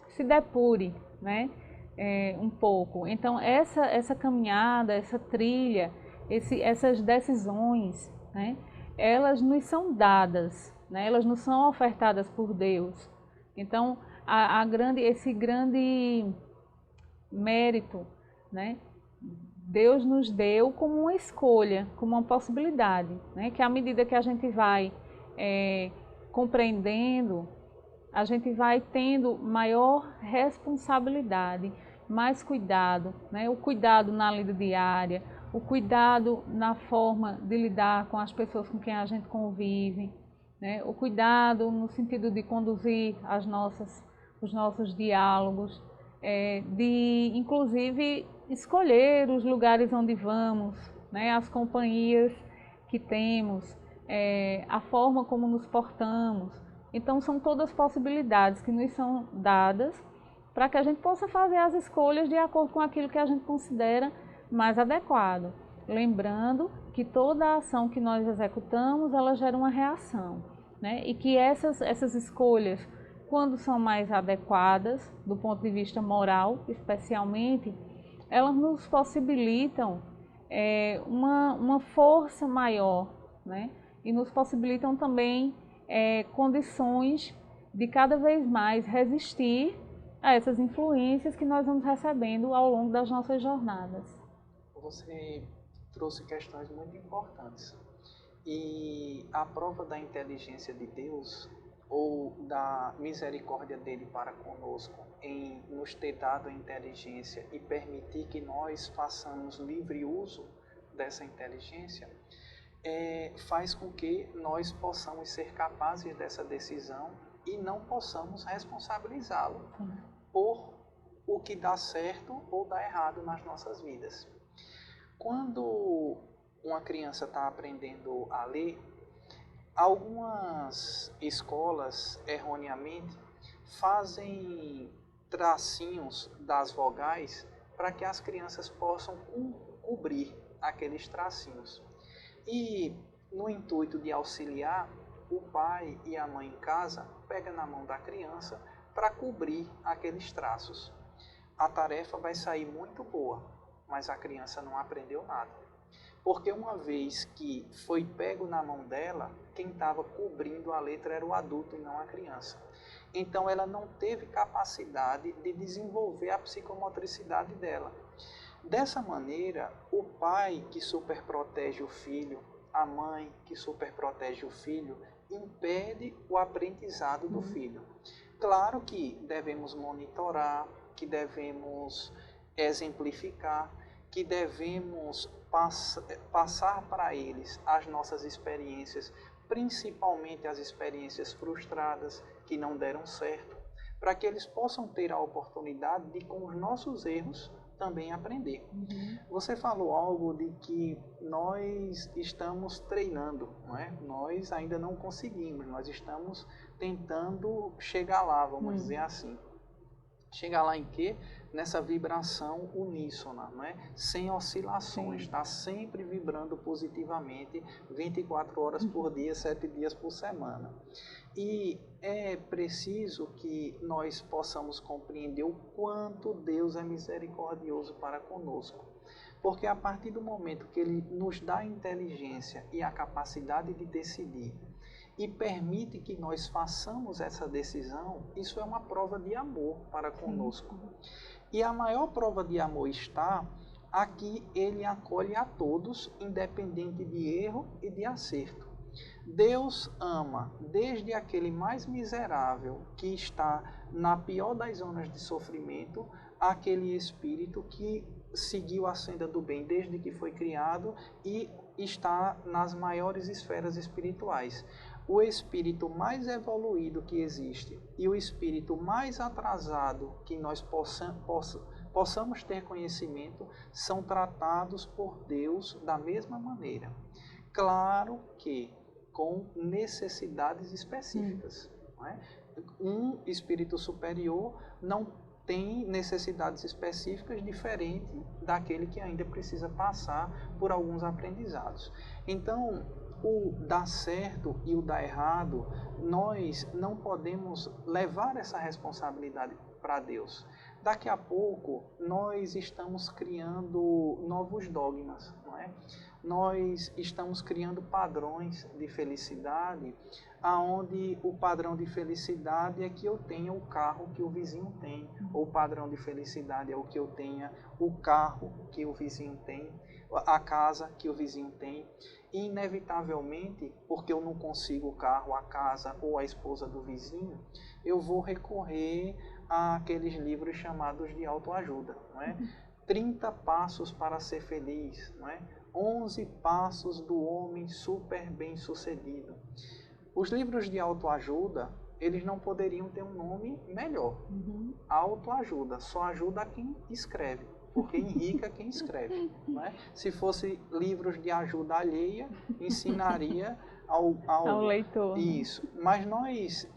Se depure, né? Um pouco. Então, essa caminhada, essa trilha, essas decisões, né? Elas nos são dadas, né? Elas nos são ofertadas por Deus. Então, esse grande mérito, né? Deus nos deu como uma escolha, como uma possibilidade, né? Que à medida que a gente vai compreendendo, a gente vai tendo maior responsabilidade, mais cuidado, né? O cuidado na lida diária, o cuidado na forma de lidar com as pessoas com quem a gente convive, né? O cuidado no sentido de conduzir os nossos diálogos, de inclusive escolher os lugares onde vamos, né? As companhias que temos, a forma como nos portamos. Então, são todas possibilidades que nos são dadas para que a gente possa fazer as escolhas de acordo com aquilo que a gente considera mais adequado. Lembrando que toda ação que nós executamos, ela gera uma reação, né? E que essas escolhas, quando são mais adequadas, do ponto de vista moral, especialmente, elas nos possibilitam uma força maior, né? E nos possibilitam também condições de cada vez mais resistir a essas influências que nós vamos recebendo ao longo das nossas jornadas. Você trouxe questões muito importantes. E a prova da inteligência de Deus, ou da misericórdia dele para conosco, em nos ter dado a inteligência e permitir que nós façamos livre uso dessa inteligência, faz com que nós possamos ser capazes dessa decisão e não possamos responsabilizá-lo por o que dá certo ou dá errado nas nossas vidas. Quando uma criança está aprendendo a ler, algumas escolas, erroneamente, fazem tracinhos das vogais para que as crianças possam cobrir aqueles tracinhos. E, no intuito de auxiliar, o pai e a mãe em casa pegam na mão da criança para cobrir aqueles traços. A tarefa vai sair muito boa, mas a criança não aprendeu nada. Porque uma vez que foi pego na mão dela, quem estava cobrindo a letra era o adulto e não a criança. Então ela não teve capacidade de desenvolver a psicomotricidade dela. Dessa maneira, o pai que superprotege o filho, a mãe que superprotege o filho, impede o aprendizado do filho. Claro que devemos monitorar, que devemos exemplificar, que devemos passar para eles as nossas experiências, principalmente as experiências frustradas que não deram certo, para que eles possam ter a oportunidade de, com os nossos erros, também aprender. Você falou algo de que nós estamos treinando, não é? Nós ainda não conseguimos, nós estamos tentando chegar lá, vamos dizer assim. Chegar lá em quê? Nessa vibração uníssona, não é? Sem oscilações, está sempre vibrando positivamente 24 horas por dia, 7 dias por semana. E é preciso que nós possamos compreender o quanto Deus é misericordioso para conosco. Porque a partir do momento que Ele nos dá a inteligência e a capacidade de decidir, e permite que nós façamos essa decisão, isso é uma prova de amor para conosco. E a maior prova de amor está aqui, Ele acolhe a todos, independente de erro e de acerto. Deus ama desde aquele mais miserável que está na pior das zonas de sofrimento, aquele espírito que seguiu a senda do bem desde que foi criado e está nas maiores esferas espirituais. O espírito mais evoluído que existe e o espírito mais atrasado que nós possamos ter conhecimento são tratados por Deus da mesma maneira. Claro que com necessidades específicas. Não é? Um espírito superior não tem necessidades específicas diferentes daquele que ainda precisa passar por alguns aprendizados. Então, o dar certo e o dar errado, nós não podemos levar essa responsabilidade para Deus. Daqui a pouco, nós estamos criando novos dogmas, não é? Nós estamos criando padrões de felicidade, aonde o padrão de felicidade é que eu tenha o carro que o vizinho tem, ou o padrão de felicidade é o que eu tenha o carro que o vizinho tem, a casa que o vizinho tem. E inevitavelmente, porque eu não consigo o carro, a casa ou a esposa do vizinho, eu vou recorrer àqueles livros chamados de autoajuda, não é? 30 passos para ser feliz, não é? 11 passos do homem super bem sucedido. Os livros de autoajuda, eles não poderiam ter um nome melhor. Autoajuda, só ajuda quem escreve, porque enrica quem escreve. Não é? Se fosse livros de ajuda alheia, ensinaria ao leitor. Isso. Mas nós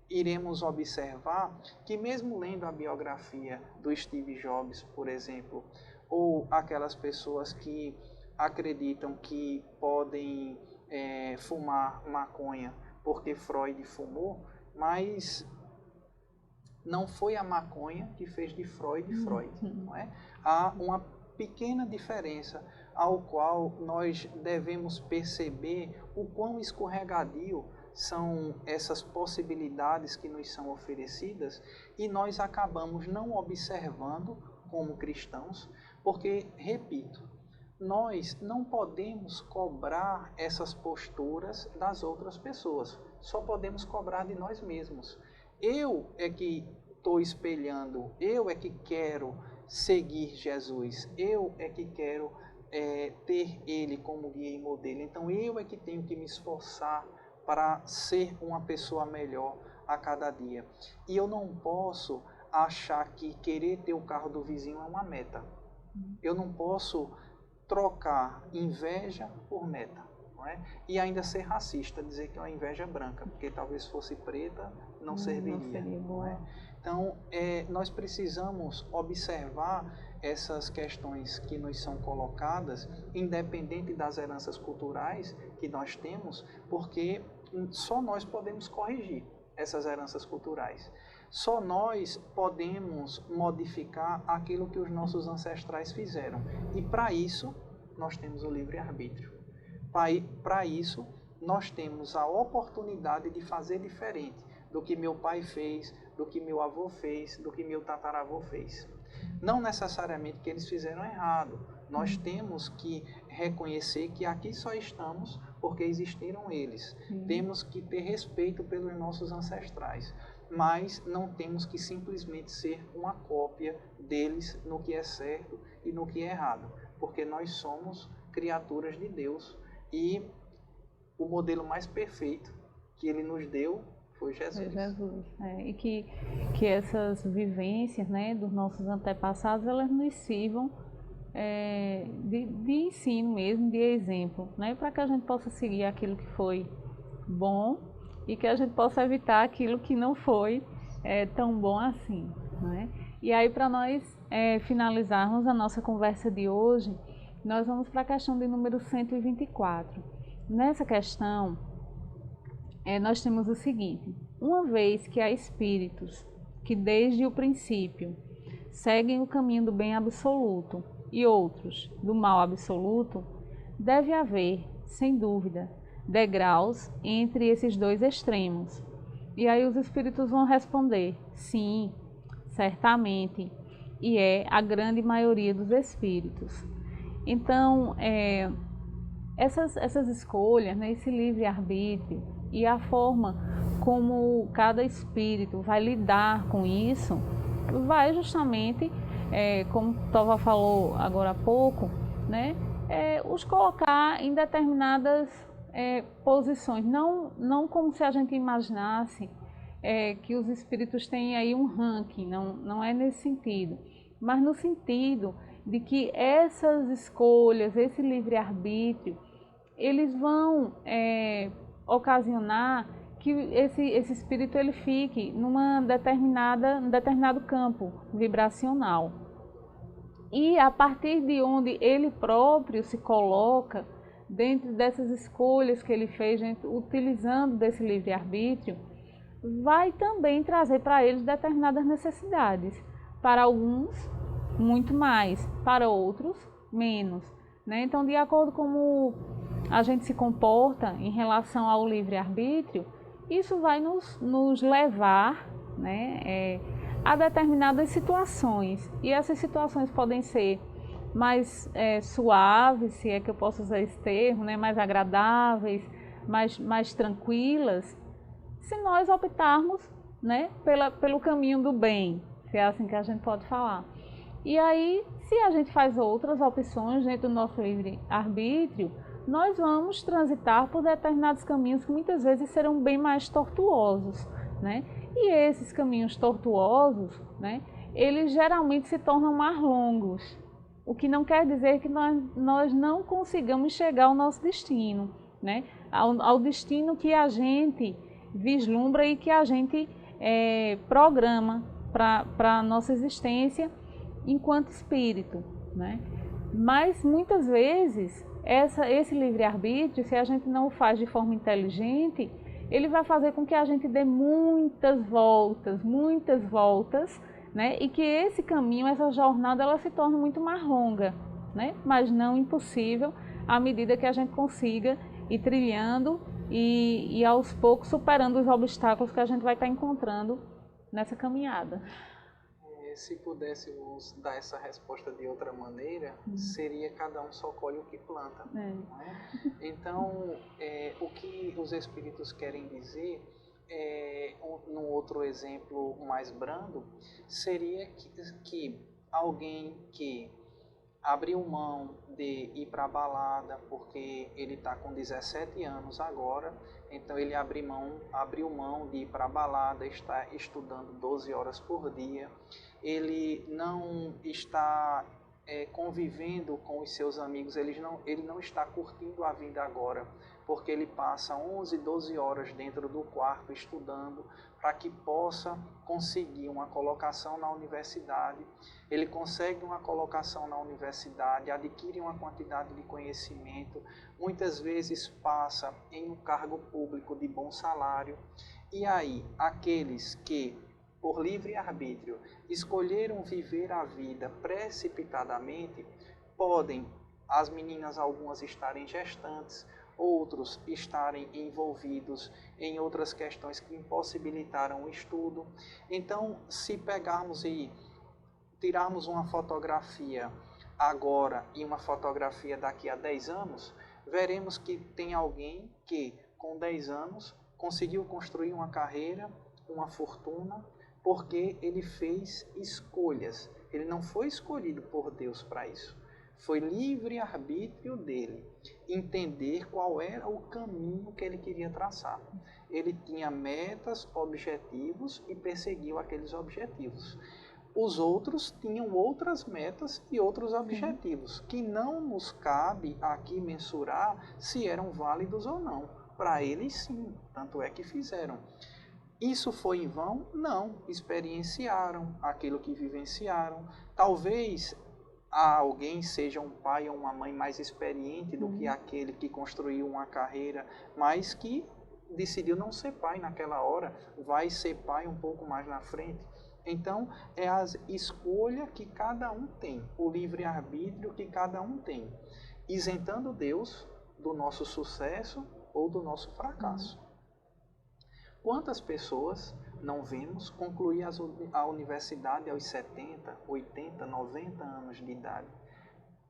iremos observar que mesmo lendo a biografia do Steve Jobs, por exemplo, ou aquelas pessoas que acreditam que podem fumar maconha porque Freud fumou, mas não foi a maconha que fez de Freud Freud. Não é? Há uma pequena diferença ao qual nós devemos perceber o quão escorregadio são essas possibilidades que nos são oferecidas e nós acabamos não observando como cristãos, porque, repito, nós não podemos cobrar essas posturas das outras pessoas, só podemos cobrar de nós mesmos. Eu é que estou espelhando, eu é que quero seguir Jesus, eu é que quero ter Ele como guia e modelo, então eu é que tenho que me esforçar para ser uma pessoa melhor a cada dia. E eu não posso achar que querer ter o carro do vizinho é uma meta. Eu não posso trocar inveja por meta, não é? E ainda ser racista, dizer que é uma inveja branca, porque talvez fosse preta, não serviria. Não é? Então, nós precisamos observar essas questões que nos são colocadas, independente das heranças culturais que nós temos, porque só nós podemos corrigir essas heranças culturais. Só nós podemos modificar aquilo que os nossos ancestrais fizeram. E para isso, nós temos o livre-arbítrio. Para isso, nós temos a oportunidade de fazer diferente do que meu pai fez, do que meu avô fez, do que meu tataravô fez. Não necessariamente que eles fizeram errado. Nós temos que reconhecer que aqui só estamos porque existiram eles. Temos que ter respeito pelos nossos ancestrais, mas não temos que simplesmente ser uma cópia deles no que é certo e no que é errado, porque nós somos criaturas de Deus e o modelo mais perfeito que Ele nos deu foi Jesus. E que essas vivências, né, dos nossos antepassados, elas nos sirvam de ensino mesmo, de exemplo, né, para que a gente possa seguir aquilo que foi bom e que a gente possa evitar aquilo que não foi tão bom assim. Né? E aí, para nós finalizarmos a nossa conversa de hoje, nós vamos para a questão de número 124. Nessa questão, nós temos o seguinte: uma vez que há espíritos que desde o princípio seguem o caminho do bem absoluto e outros do mal absoluto, deve haver, sem dúvida, degraus entre esses dois extremos. E aí os espíritos vão responder: sim, certamente, e é a grande maioria dos espíritos. Então, essas escolhas, né, esse livre-arbítrio e a forma como cada espírito vai lidar com isso, vai justamente, como Tova falou agora há pouco, né, os colocar em determinadas posições, não como se a gente imaginasse que os espíritos têm aí um ranking, não é nesse sentido, mas no sentido de que essas escolhas, esse livre-arbítrio, eles vão ocasionar que esse espírito ele fique num determinado campo vibracional. E a partir de onde ele próprio se coloca, dentro dessas escolhas que ele fez, utilizando desse livre-arbítrio, vai também trazer para eles determinadas necessidades. Para alguns, muito mais, para outros, menos. Né? Então, de acordo com como a gente se comporta em relação ao livre-arbítrio, isso vai nos levar, né, a determinadas situações. E essas situações podem ser mais suaves, se é que eu posso usar esse termo, né, mais agradáveis, mais tranquilas, se nós optarmos, né, pelo caminho do bem, se é assim que a gente pode falar. E aí, se a gente faz outras opções dentro do nosso livre-arbítrio, nós vamos transitar por determinados caminhos que muitas vezes serão bem mais tortuosos, né? E esses caminhos tortuosos, né, eles geralmente se tornam mais longos, o que não quer dizer que nós não consigamos chegar ao nosso destino, né? Ao destino que a gente vislumbra e que a gente programa para a nossa existência enquanto espírito, né? Mas muitas vezes esse livre-arbítrio, se a gente não o faz de forma inteligente, ele vai fazer com que a gente dê muitas voltas, né? E que esse caminho, essa jornada, ela se torne muito mais longa, né? Mas não impossível, à medida que a gente consiga ir trilhando e aos poucos superando os obstáculos que a gente vai estar encontrando nessa caminhada. Se pudéssemos dar essa resposta de outra maneira, seria cada um só colhe o que planta. Né? Então, o que os espíritos querem dizer, num outro exemplo mais brando, seria que alguém que abriu mão de ir para a balada, porque ele está com 17 anos agora, então ele abriu mão de ir para a balada, está estudando 12 horas por dia, ele não está convivendo com os seus amigos, ele não está curtindo a vida agora, porque ele passa 11, 12 horas dentro do quarto estudando para que possa conseguir uma colocação na universidade. Ele consegue uma colocação na universidade, adquire uma quantidade de conhecimento, muitas vezes passa em um cargo público de bom salário. E aí, aqueles que, por livre-arbítrio, escolheram viver a vida precipitadamente, podem, as meninas algumas estarem gestantes, outros estarem envolvidos em outras questões que impossibilitaram o estudo. Então, se pegarmos e tirarmos uma fotografia agora e uma fotografia daqui a 10 anos, veremos que tem alguém que, com 10 anos, conseguiu construir uma carreira, uma fortuna, porque ele fez escolhas. Ele não foi escolhido por Deus para isso. Foi livre-arbítrio dele entender qual era o caminho que ele queria traçar. Ele tinha metas, objetivos e perseguiu aqueles objetivos. Os outros tinham outras metas e outros objetivos, que não nos cabe aqui mensurar se eram válidos ou não. Para eles sim, tanto é que fizeram. Isso foi em vão? Não, experienciaram aquilo que vivenciaram. Talvez alguém seja um pai ou uma mãe mais experiente do que aquele que construiu uma carreira, mas que decidiu não ser pai naquela hora, vai ser pai um pouco mais na frente. Então, é a escolha que cada um tem, o livre-arbítrio que cada um tem, isentando Deus do nosso sucesso ou do nosso fracasso. Quantas pessoas não vemos concluir a universidade aos 70, 80, 90 anos de idade?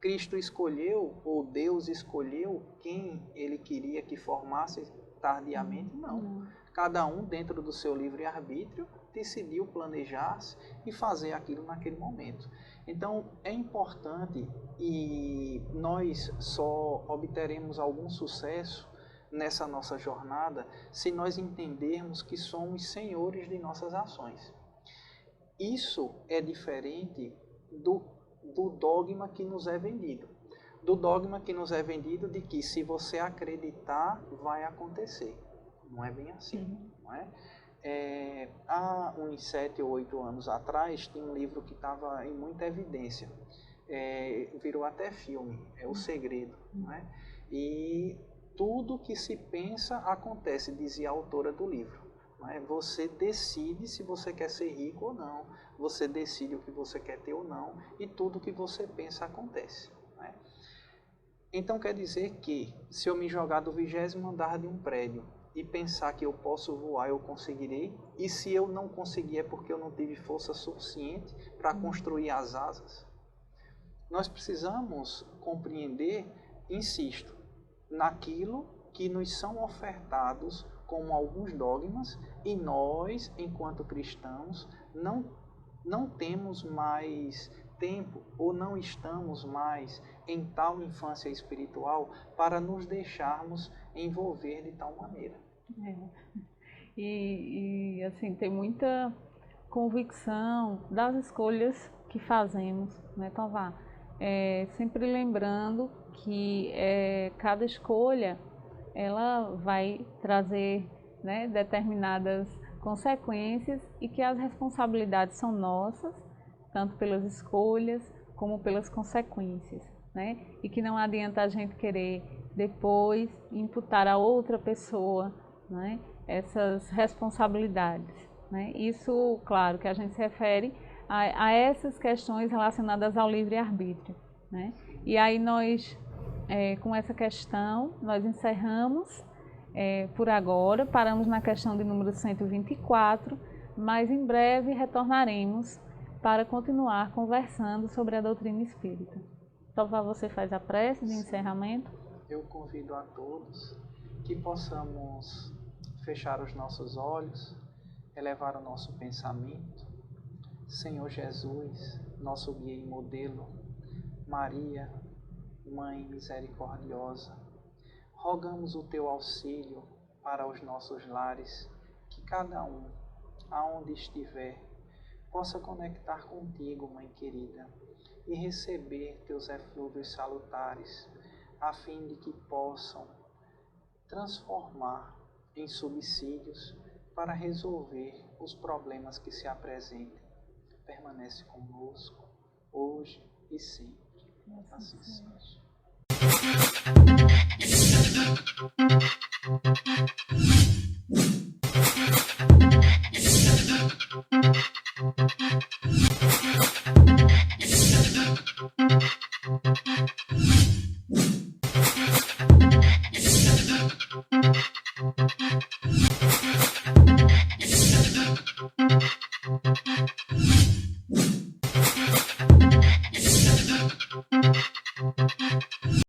Cristo escolheu, ou Deus escolheu quem ele queria que formasse tardiamente? Não. Cada um, dentro do seu livre-arbítrio, decidiu planejar-se e fazer aquilo naquele momento. Então, é importante, e nós só obteremos algum sucesso nessa nossa jornada se nós entendermos que somos senhores de nossas ações. Isso é diferente do dogma que nos é vendido. Do dogma que nos é vendido de que se você acreditar, vai acontecer. Não é bem assim, não é? Há uns 7 ou 8 anos atrás, tinha um livro que estava em muita evidência. Virou até filme, é O Segredo. Não é? E tudo que se pensa acontece, dizia a autora do livro. Não é? Você decide se você quer ser rico ou não, você decide o que você quer ter ou não, e tudo que você pensa acontece. Não é? Então quer dizer que, se eu me jogar do 20º andar de um prédio e pensar que eu posso voar, eu conseguirei, e se eu não conseguir é porque eu não tive força suficiente para construir as asas. Nós precisamos compreender, insisto, naquilo que nos são ofertados como alguns dogmas, e nós, enquanto cristãos, não temos mais tempo ou não estamos mais em tal infância espiritual para nos deixarmos envolver de tal maneira. E assim, tem muita convicção das escolhas que fazemos, né, Tovar? Sempre lembrando que cada escolha ela vai trazer, né, determinadas consequências, e que as responsabilidades são nossas, tanto pelas escolhas como pelas consequências, né? E que não adianta a gente querer depois imputar a outra pessoa, né, essas responsabilidades, né? Isso, claro, que a gente se refere a essas questões relacionadas ao livre-arbítrio, né? E aí nós, com essa questão, nós encerramos por agora, paramos na questão de número 124, mas em breve retornaremos para continuar conversando sobre a doutrina espírita. Então, você faz a prece de encerramento? Eu convido a todos que possamos fechar os nossos olhos, elevar o nosso pensamento. Senhor Jesus, nosso guia e modelo, Maria, Mãe misericordiosa, rogamos o teu auxílio para os nossos lares, que cada um, aonde estiver, possa conectar contigo, Mãe querida, e receber teus eflúvios salutares, a fim de que possam transformar em subsídios para resolver os problemas que se apresentem. Permanece conosco, hoje e sempre. Assim seja.